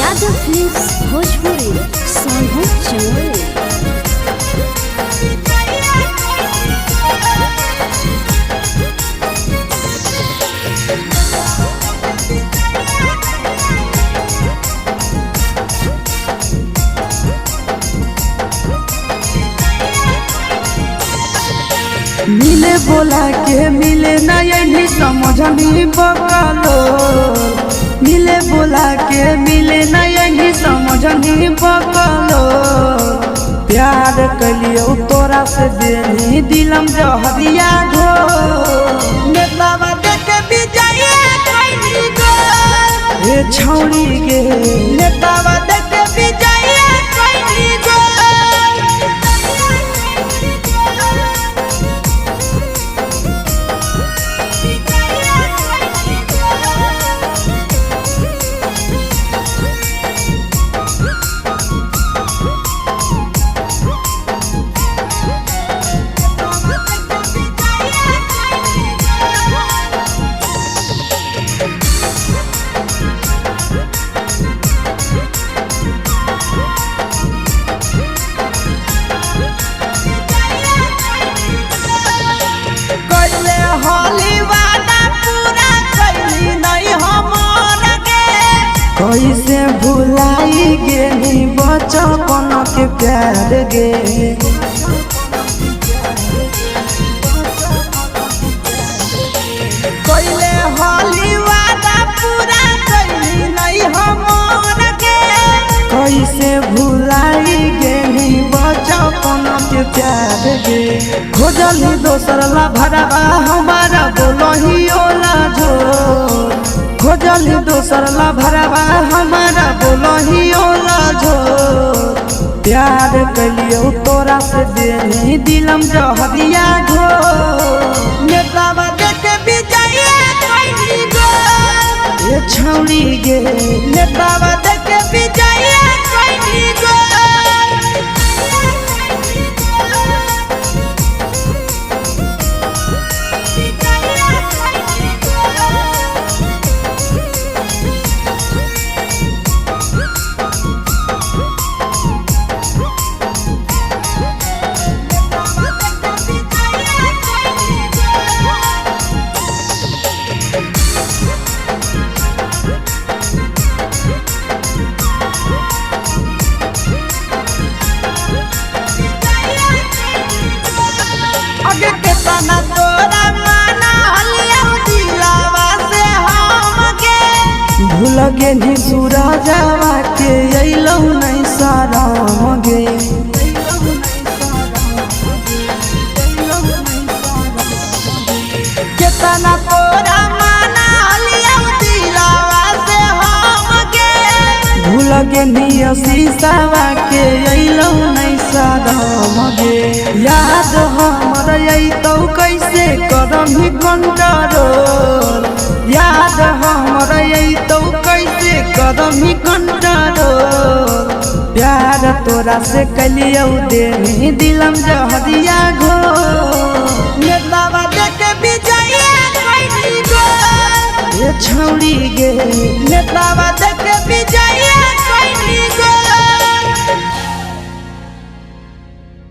Yadav films Bhojpuri Sonu Chandel. मिले बोला के मिले ना यही समझनी बकलो। मिले बोला के मिले ना यही समझनी बकलो। प्यार कलियो तोरा से देनी दिलम जहरिया ढो। नेतावा देख विजय कैली गो हे छौड़ी गे। नेतावा देख विजय कैली गो। कैसे भुलाई गेली बचपन के प्यार गे। कैले होली वादा पूरा कैली नहीं हमर गे। कैसे भुलाई गेली बचपन के प्यार गे। खोजली दोसर ला भरवा हमारा बोलही ओला झोर। खोजली दोसर ला भरवा हमारा बोलही ओला झोर। प्यार कलियो तोरा से देनी दिलम जहरिया ढो। नेतावा देख विजय कैली गो ये छौड़ी गे। नेतावा देख विजय कैली गो। आगे केतना तोरा माना हलिया दिलावा से हमके। भूल गेली सूरजवा के अइलौ नहीं शरम गे। केतना तोरा माना हलिया दिलावा से हमके। भूल गेली शीशावा के अइलौ नहीं शरम गे। याद हमर तो कैसे करमी कंट्रोल। याद हमर तो कैसे करमी कंट्रोल। प्यार तोरा से कलियो देनी दिलम जहरिया घो। नेतावा देख विजय कैली गो ये छौड़ी गे। नेतावा देख विजय